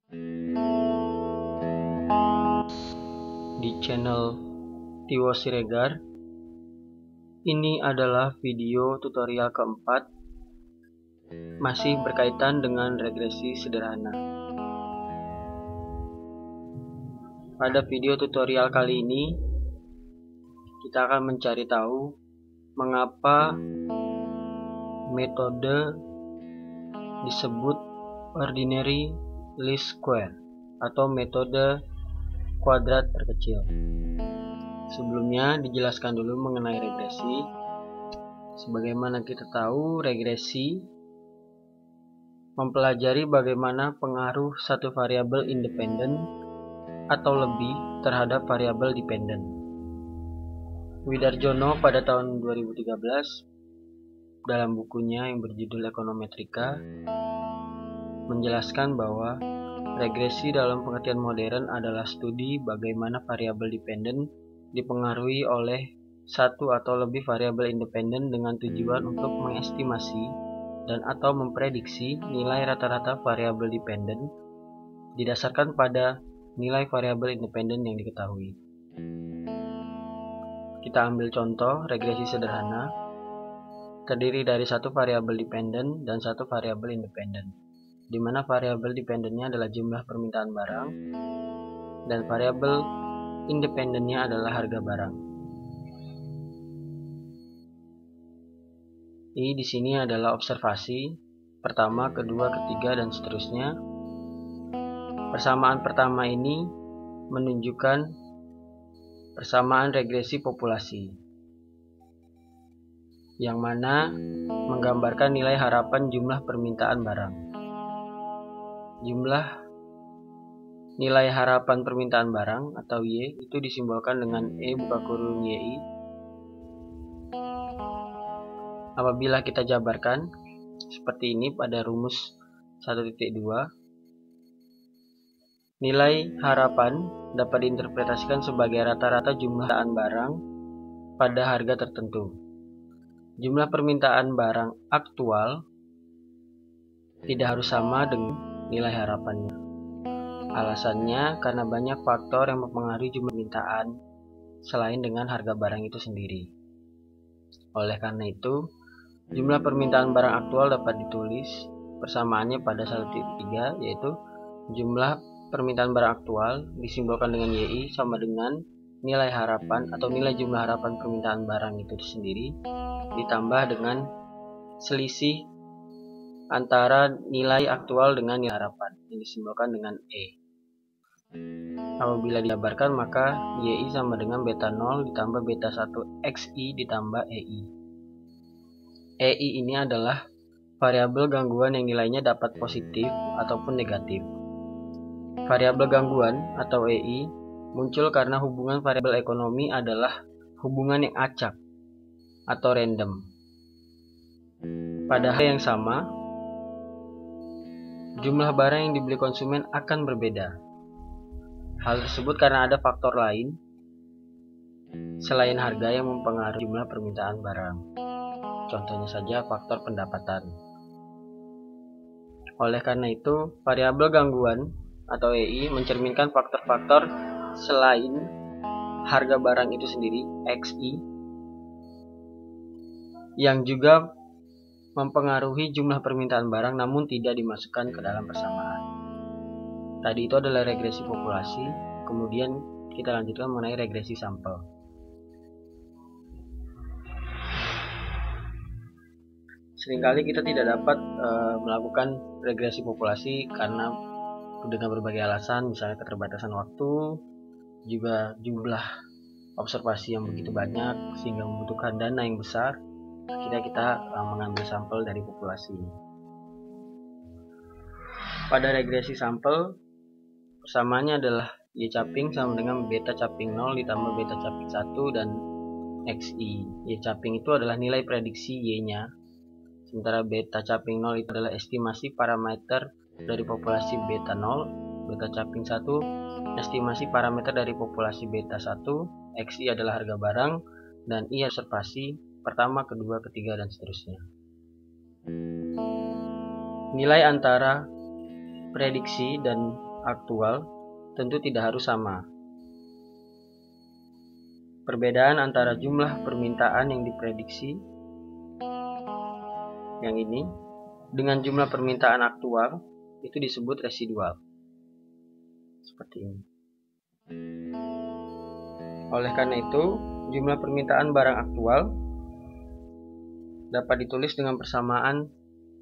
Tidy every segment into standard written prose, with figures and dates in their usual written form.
di channel Tiwo Siregar. Ini adalah video tutorial keempat, masih berkaitan dengan regresi sederhana. Pada video tutorial kali ini, kita akan mencari tahu mengapa metode disebut ordinary least square atau metode kuadrat terkecil. Sebelumnya dijelaskan dulu mengenai regresi. Sebagaimana kita tahu, regresi mempelajari bagaimana pengaruh satu variabel independen atau lebih terhadap variabel dependen. Widarjono pada tahun 2013 dalam bukunya yang berjudul Ekonometrika menjelaskan bahwa regresi dalam pengertian modern adalah studi bagaimana variabel dependen dipengaruhi oleh satu atau lebih variabel independen dengan tujuan untuk mengestimasi dan atau memprediksi nilai rata-rata variabel dependen didasarkan pada nilai variabel independen yang diketahui. Kita ambil contoh regresi sederhana terdiri dari satu variabel dependen dan satu variabel independen, di mana variabel dependennya adalah jumlah permintaan barang dan variabel independennya adalah harga barang. Ini di sini adalah observasi pertama, kedua, ketiga, dan seterusnya. Persamaan pertama ini menunjukkan persamaan regresi populasi, yang mana menggambarkan nilai harapan jumlah permintaan barang. Jumlah nilai harapan permintaan barang atau Y itu disimbolkan dengan E buka kurung YI. Apabila kita jabarkan seperti ini pada rumus 1.2, nilai harapan dapat diinterpretasikan sebagai rata-rata jumlah permintaan barang pada harga tertentu. Jumlah permintaan barang aktual tidak harus sama dengan nilai harapannya. Alasannya karena banyak faktor yang mempengaruhi jumlah permintaan selain dengan harga barang itu sendiri. Oleh karena itu, jumlah permintaan barang aktual dapat ditulis persamaannya pada 1.3, yaitu jumlah permintaan barang aktual disimbolkan dengan YI sama dengan nilai harapan atau nilai jumlah harapan permintaan barang itu sendiri ditambah dengan selisih antara nilai aktual dengan nilai harapan yang disimbolkan dengan E. Apabila dijabarkan maka YI sama dengan beta 0 ditambah beta 1 XI ditambah EI. EI ini adalah variabel gangguan yang nilainya dapat positif ataupun negatif. Variabel gangguan atau EI muncul karena hubungan variabel ekonomi adalah hubungan yang acak atau random. Pada hal yang sama, jumlah barang yang dibeli konsumen akan berbeda. Hal tersebut karena ada faktor lain selain harga yang mempengaruhi jumlah permintaan barang. Contohnya saja faktor pendapatan. Oleh karena itu, variabel gangguan atau EI mencerminkan faktor-faktor selain harga barang itu sendiri, XI, yang juga mempengaruhi jumlah permintaan barang namun tidak dimasukkan ke dalam persamaan. Tadi itu adalah regresi populasi, kemudian kita lanjutkan mengenai regresi sampel. Seringkali kita tidak dapat melakukan regresi populasi karena dengan berbagai alasan, misalnya keterbatasan waktu, juga jumlah observasi yang begitu banyak sehingga membutuhkan dana yang besar. Akhirnya kita mengambil sampel dari populasi. Pada regresi sampel, persamaannya adalah Y caping sama dengan beta caping 0 ditambah beta caping 1 dan XI. Y caping itu adalah nilai prediksi Y-nya, sementara beta caping 0 itu adalah estimasi parameter dari populasi beta 0, beta caping 1 estimasi parameter dari populasi beta 1, XI adalah harga barang, dan I observasi pertama, kedua, ketiga, dan seterusnya. Nilai antara prediksi dan aktual tentu tidak harus sama. Perbedaan antara jumlah permintaan yang diprediksi yang ini dengan jumlah permintaan aktual itu disebut residual. Seperti ini. Oleh karena itu, jumlah permintaan barang aktual dapat ditulis dengan persamaan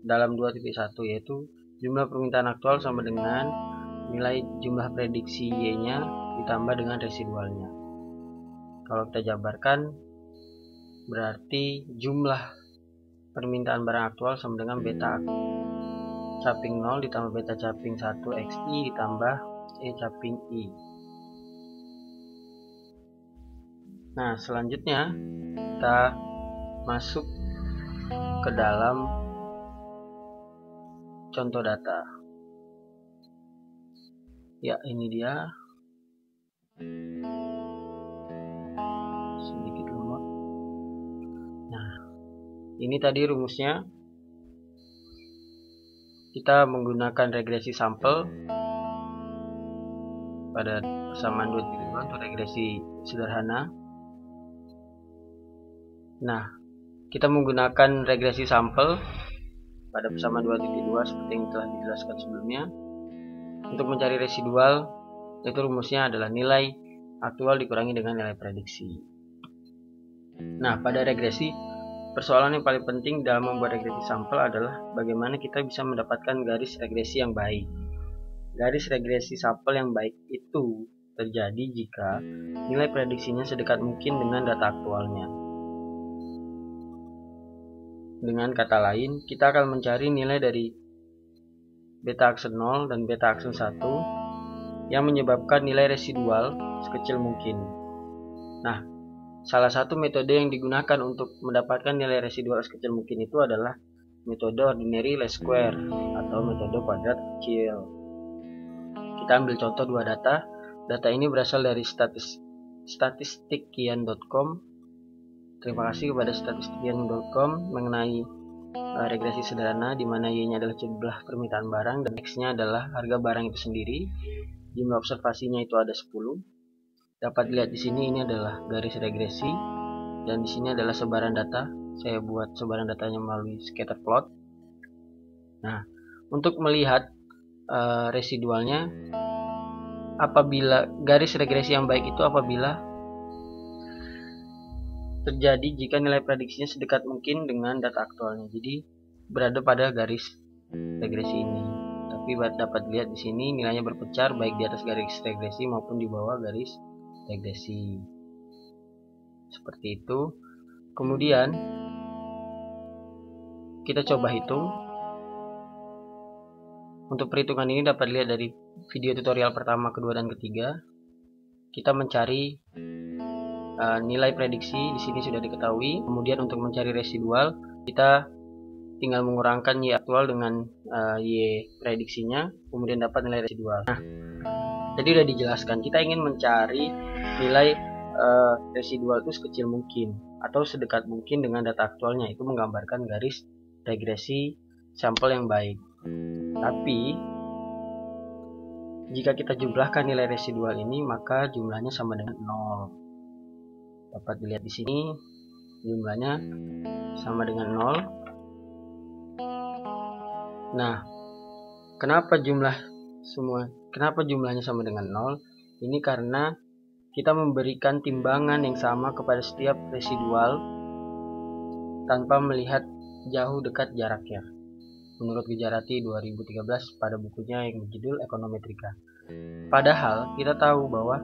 dalam 2.1, yaitu jumlah permintaan aktual sama dengan nilai jumlah prediksi Y-nya ditambah dengan residualnya. Kalau kita jabarkan, berarti jumlah permintaan barang aktual sama dengan beta caping 0 ditambah beta caping 1 XI ditambah E caping I. Nah, selanjutnya kita masuk ke dalam contoh data. Ya, ini dia. Sedikit lemot. Nah, ini tadi rumusnya. Kita menggunakan regresi sampel pada persamaan 2.2 untuk regresi sederhana. Nah, kita menggunakan regresi sampel pada persamaan 2.2 seperti yang telah dijelaskan sebelumnya. Untuk mencari residual, itu rumusnya adalah nilai aktual dikurangi dengan nilai prediksi. Nah, pada regresi, persoalan yang paling penting dalam membuat regresi sampel adalah bagaimana kita bisa mendapatkan garis regresi yang baik. Garis regresi sampel yang baik itu terjadi jika nilai prediksinya sedekat mungkin dengan data aktualnya. Dengan kata lain, kita akan mencari nilai dari beta aksen 0 dan beta aksen 1 yang menyebabkan nilai residual sekecil mungkin. Nah, salah satu metode yang digunakan untuk mendapatkan nilai residual sekecil mungkin itu adalah metode ordinary least square atau metode kuadrat kecil. Kita ambil contoh dua data. Data ini berasal dari statistikkian.com. Terima kasih kepada statistikkian.com mengenai regresi sederhana di mana Y-nya adalah jumlah permintaan barang dan X-nya adalah harga barang itu sendiri. Jumlah observasinya itu ada 10. Dapat dilihat di sini, ini adalah garis regresi dan di sini adalah sebaran data. Saya buat sebaran datanya melalui scatter plot. Nah, untuk melihat residualnya, apabila garis regresi yang baik itu apabila terjadi jika nilai prediksinya sedekat mungkin dengan data aktualnya. Jadi berada pada garis regresi ini. Tapi dapat dilihat di sini nilainya berpencar baik di atas garis regresi maupun di bawah garis regresi. Seperti itu. Kemudian kita coba hitung. Untuk perhitungan ini dapat dilihat dari video tutorial pertama, kedua, dan ketiga. Kita mencari nilai prediksi di sini sudah diketahui. Kemudian untuk mencari residual, kita tinggal mengurangkan Y aktual dengan Y prediksinya, kemudian dapat nilai residual. Nah, jadi sudah dijelaskan, kita ingin mencari nilai residual itu sekecil mungkin atau sedekat mungkin dengan data aktualnya. Itu menggambarkan garis regresi sampel yang baik. Tapi jika kita jumlahkan nilai residual ini, maka jumlahnya sama dengan 0. Dapat dilihat di sini jumlahnya sama dengan 0. Nah, kenapa jumlahnya sama dengan 0? Ini karena kita memberikan timbangan yang sama kepada setiap residual tanpa melihat jauh dekat jaraknya. Menurut Gujarati 2013 pada bukunya yang berjudul Ekonometrika. Padahal kita tahu bahwa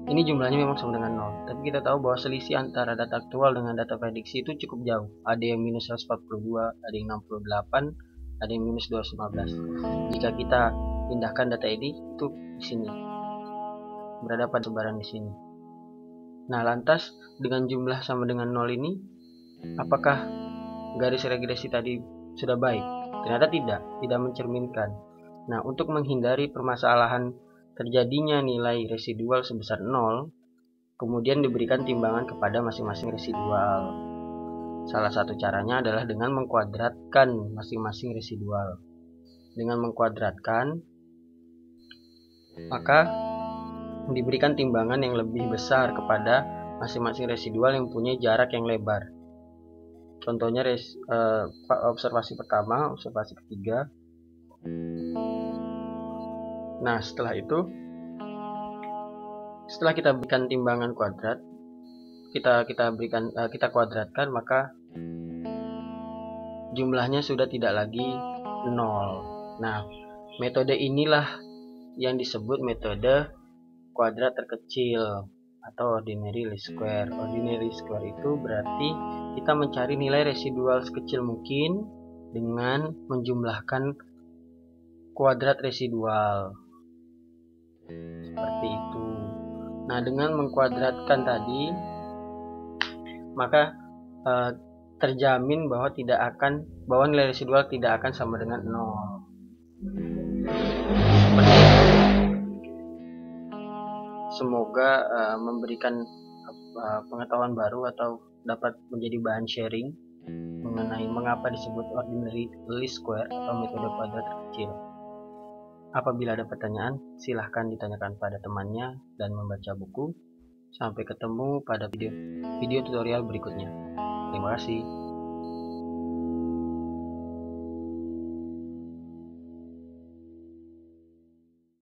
ini jumlahnya memang sama dengan 0, tapi kita tahu bahwa selisih antara data aktual dengan data prediksi itu cukup jauh. Ada yang minus 142, ada yang 68, ada yang minus 215. Jika kita pindahkan data ini, itu di sini berada pada sebaran di sini. Nah, lantas dengan jumlah sama dengan 0 ini, apakah garis regresi tadi sudah baik? Ternyata tidak mencerminkan. Nah, untuk menghindari permasalahan terjadinya nilai residual sebesar 0, kemudian diberikan timbangan kepada masing-masing residual. Salah satu caranya adalah dengan mengkuadratkan masing-masing residual. Dengan mengkuadratkan, maka diberikan timbangan yang lebih besar kepada masing-masing residual yang punya jarak yang lebar. Contohnya observasi pertama, observasi ketiga. Nah, setelah itu, setelah kita berikan timbangan kuadrat, kita kuadratkan, maka jumlahnya sudah tidak lagi 0. Nah, metode inilah yang disebut metode kuadrat terkecil atau ordinary least square. Ordinary least square itu berarti kita mencari nilai residual sekecil mungkin dengan menjumlahkan kuadrat residual. Seperti itu. Nah, dengan mengkuadratkan tadi, maka terjamin bahwa nilai residual tidak akan sama dengan 0. Semoga memberikan pengetahuan baru atau dapat menjadi bahan sharing mengenai mengapa disebut ordinary least square atau metode kuadrat terkecil. Apabila ada pertanyaan, silahkan ditanyakan pada temannya dan membaca buku. Sampai ketemu pada video tutorial berikutnya. Terima kasih.